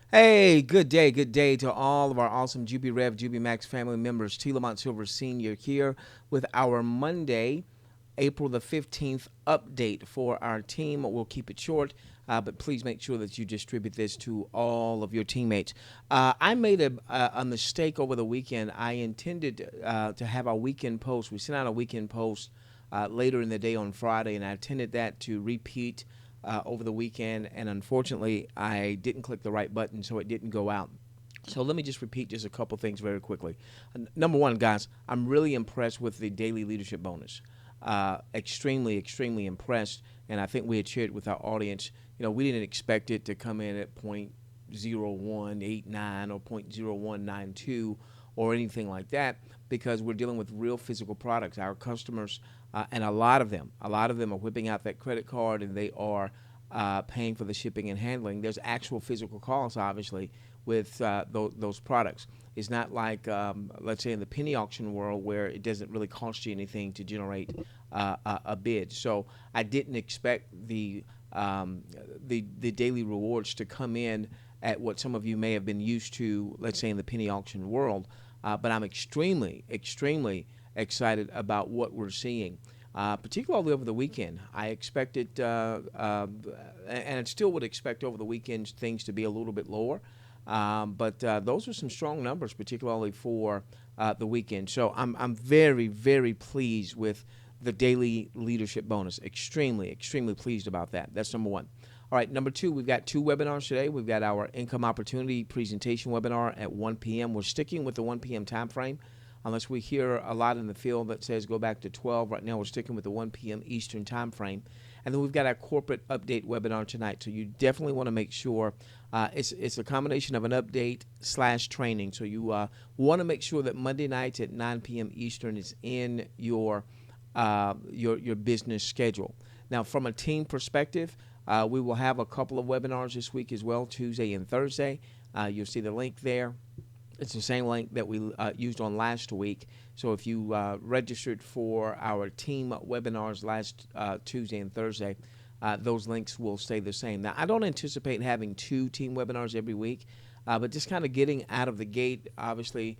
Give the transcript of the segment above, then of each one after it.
Hey, good day to all of our awesome JubiRev JubiMax family members. T. Lamont Silver Sr. here with our Monday, April the 15th update for our team. We'll keep it short, but please make sure that you distribute this to all of your teammates. I made a mistake over the weekend. I intended to have our weekend post. We sent out a weekend post later in the day on Friday, and I intended that to repeat over the weekend, and unfortunately, I didn't click the right button, so it didn't go out. So let me just repeat just a couple things very quickly. Number one, guys, I'm really impressed with the daily leadership bonus. Extremely impressed, and I think we had shared with our audience. We didn't expect it to come in at 0.0189 or 0.0192 or anything like that because we're dealing with real physical products. Our customers, and a lot of them are whipping out that credit card and they are paying for the shipping and handling. There's actual physical costs, obviously, with those products. It's not like, let's say, in the penny auction world where it doesn't really cost you anything to generate a bid. So I didn't expect the daily rewards to come in at what some of you may have been used to, let's say, in the penny auction world. But I'm extremely excited about what we're seeing. Particularly over the weekend, I expected, and I still would expect over the weekend things to be a little bit lower. But those are some strong numbers, particularly for the weekend. So I'm very pleased with the daily leadership bonus. Extremely pleased about that. That's number one. All right, number two, we've got two webinars today. We've got our income opportunity presentation webinar at 1 p.m. We're sticking with the 1 p.m. time frame. Unless we hear a lot in the field that says go back to 12. Right now we're sticking with the 1 p.m. Eastern time frame. And then we've got our corporate update webinar tonight. So you definitely want to make sure it's a combination of an update / training. So you want to make sure that Monday nights at 9 p.m. Eastern is in your business schedule. Now, from a team perspective, we will have a couple of webinars this week as well, Tuesday and Thursday. You'll see the link there. It's the same link that we used on last week. So if you registered for our team webinars last Tuesday and Thursday, those links will stay the same. Now, I don't anticipate having two team webinars every week, but just kind of getting out of the gate. Obviously,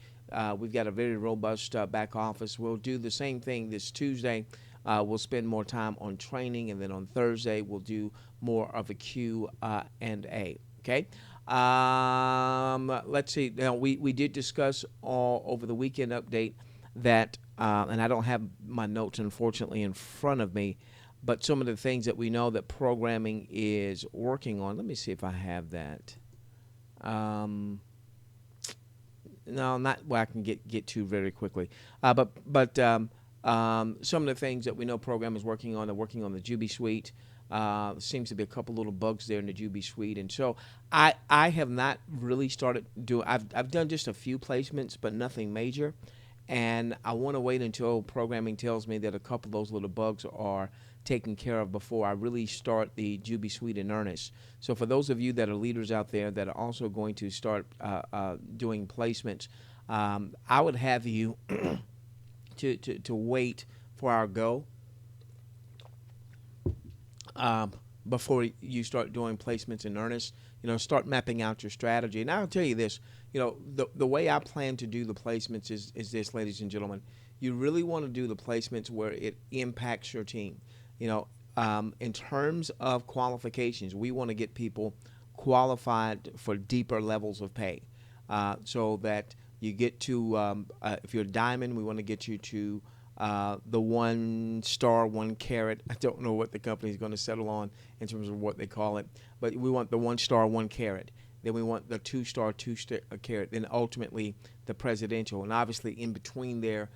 we've got a very robust back office. We'll do the same thing this Tuesday. We'll spend more time on training, and then on Thursday, we'll do more of a Q&A. Okay? Let's see. Now, we did discuss all over the weekend update that, and I don't have my notes, unfortunately, in front of me, but some of the things that we know that programming is working on. Let me see if I have that. No, not what I can get to very quickly. But some of the things that we know program is working on. They're working on the Juby Suite. Seems to be a couple little bugs there in the Juby Suite, and so I have not really started doing. I've done just a few placements, but nothing major, and I want to wait until programming tells me that a couple of those little bugs are taken care of before I really start the Juby Suite in earnest. So for those of you that are leaders out there that are also going to start doing placements, I would have you to wait for our go before you start doing placements in earnest. Start mapping out your strategy. And I'll tell you this, the way I plan to do the placements is this, ladies and gentlemen. You really want to do the placements where it impacts your team. In terms of qualifications, we want to get people qualified for deeper levels of pay, so that you get to, if you're a diamond, we want to get you to the 1 star, 1 carat. I don't know what the company is going to settle on in terms of what they call it, but we want the 1 star, 1 carat. Then we want the 2 star, 2 carat. Then ultimately the presidential, and obviously in between there,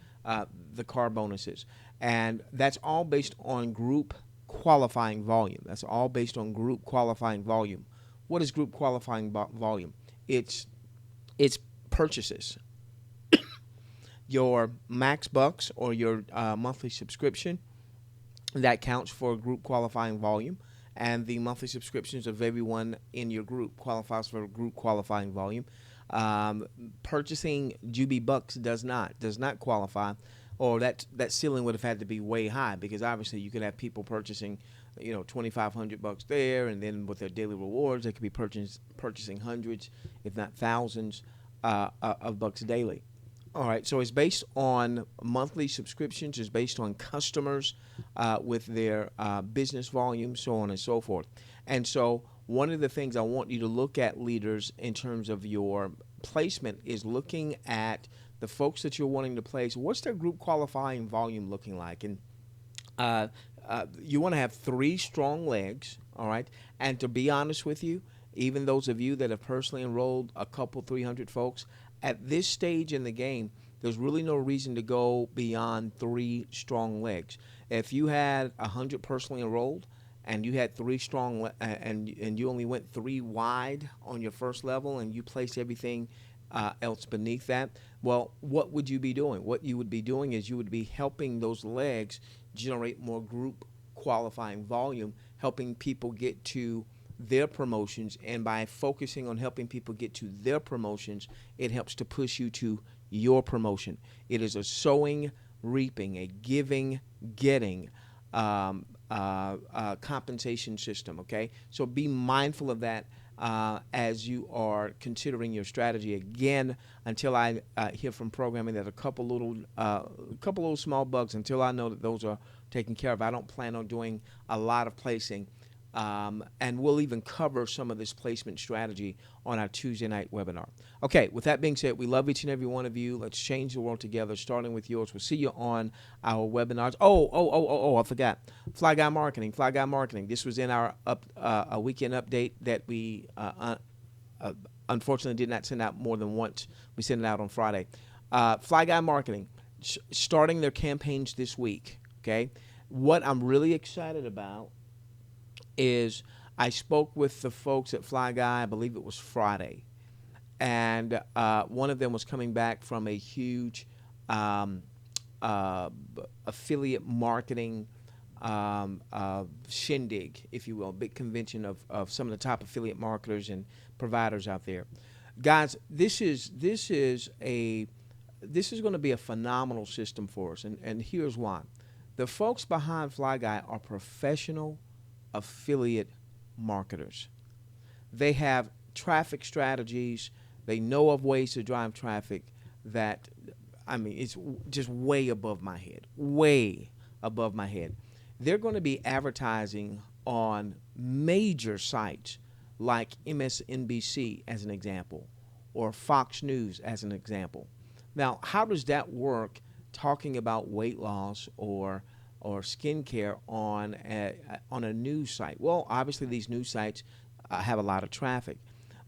the car bonuses. And that's all based on group qualifying volume. That's all based on group qualifying volume. What is group qualifying volume? It's purchases. Your max bucks or your monthly subscription, that counts for group qualifying volume, and the monthly subscriptions of everyone in your group qualifies for group qualifying volume. Purchasing Juby bucks does not qualify, or that ceiling would have had to be way high, because obviously you could have people purchasing $2,500 there, and then with their daily rewards, they could be purchasing hundreds, if not thousands, of bucks daily. All right, so it's based on monthly subscriptions. It's based on customers with their business volume, so on and so forth. And so one of the things I want you to look at, leaders, in terms of your placement is looking at the folks that you're wanting to place. What's their group qualifying volume looking like? And you want to have three strong legs, all right? And to be honest with you, even those of you that have personally enrolled a couple, 300 folks, at this stage in the game, there's really no reason to go beyond three strong legs. If you had 100 personally enrolled and you had three strong and you only went three wide on your first level and you placed everything else beneath that, well, what would you be doing? What you would be doing is you would be helping those legs generate more group qualifying volume, helping people get to their promotions, and by focusing on helping people get to their promotions, it helps to push you to your promotion. It is a sowing, reaping, a giving, getting compensation system, okay? So be mindful of that as you are considering your strategy. Again, until I hear from programming that a couple little small bugs, until I know that those are taken care of, I don't plan on doing a lot of placing. And we'll even cover some of this placement strategy on our Tuesday night webinar. Okay, with that being said, we love each and every one of you. Let's change the world together, starting with yours. We'll see you on our webinars. I forgot. Fly Guy Marketing. This was in our a weekend update that we unfortunately did not send out more than once. We sent it out on Friday. Fly Guy Marketing, starting their campaigns this week, okay? What I'm really excited about is I spoke with the folks at Fly Guy, I believe it was Friday, and one of them was coming back from a huge affiliate marketing shindig, if you will, big convention of some of the top affiliate marketers and providers out there. Guys, this is going to be a phenomenal system for us, and here's why. The folks behind Fly Guy are professional affiliate marketers. They have traffic strategies. They know of ways to drive traffic that, I mean, it's just way above my head, They're going to be advertising on major sites like MSNBC as an example, or Fox News as an example. Now, how does that work talking about weight loss or skincare on a news site? Well, obviously these news sites have a lot of traffic,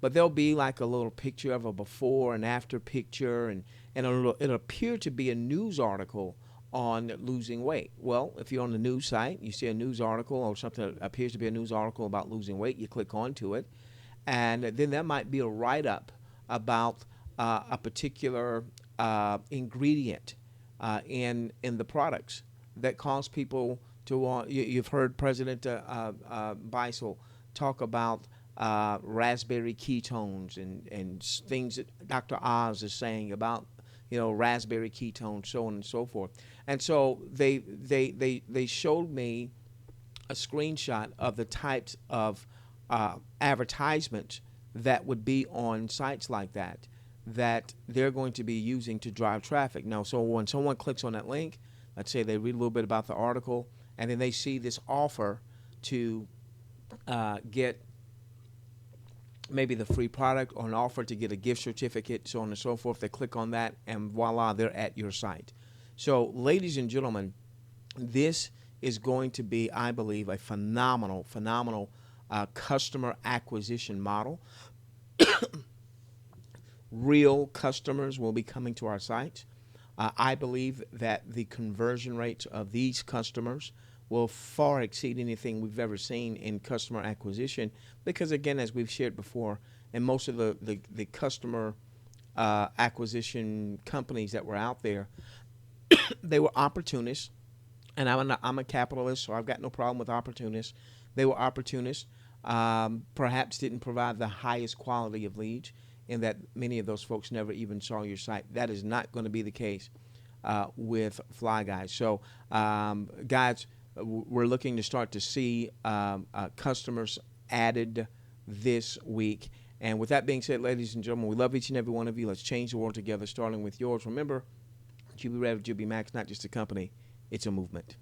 but there'll be like a little picture of a before and after picture, and it'll appear to be a news article on losing weight. Well, if you're on the news site, you see a news article or something that appears to be a news article about losing weight, you click onto it, and then there might be a write-up about a particular ingredient in the products that cause people to want. You've heard President Beisel talk about raspberry ketones and things that Dr. Oz is saying about raspberry ketones, so on and so forth. And so they showed me a screenshot of the types of advertisements that would be on sites like that they're going to be using to drive traffic. Now, so when someone clicks on that link, let's say they read a little bit about the article, and then they see this offer to get maybe the free product, or an offer to get a gift certificate, so on and so forth. They click on that, and voila, they're at your site. So, ladies and gentlemen, this is going to be, I believe, a phenomenal customer acquisition model. Real customers will be coming to our site. I believe that the conversion rates of these customers will far exceed anything we've ever seen in customer acquisition, because, again, as we've shared before, and most of the customer acquisition companies that were out there, they were opportunists, and I'm a capitalist, so I've got no problem with opportunists. They were opportunists, perhaps didn't provide the highest quality of leads, in that many of those folks never even saw your site. That is not going to be the case with Fly Guys. So, guys, we're looking to start to see customers added this week. And with that being said, ladies and gentlemen, we love each and every one of you. Let's change the world together, starting with yours. Remember, JubiRev JubiMax, not just a company, it's a movement.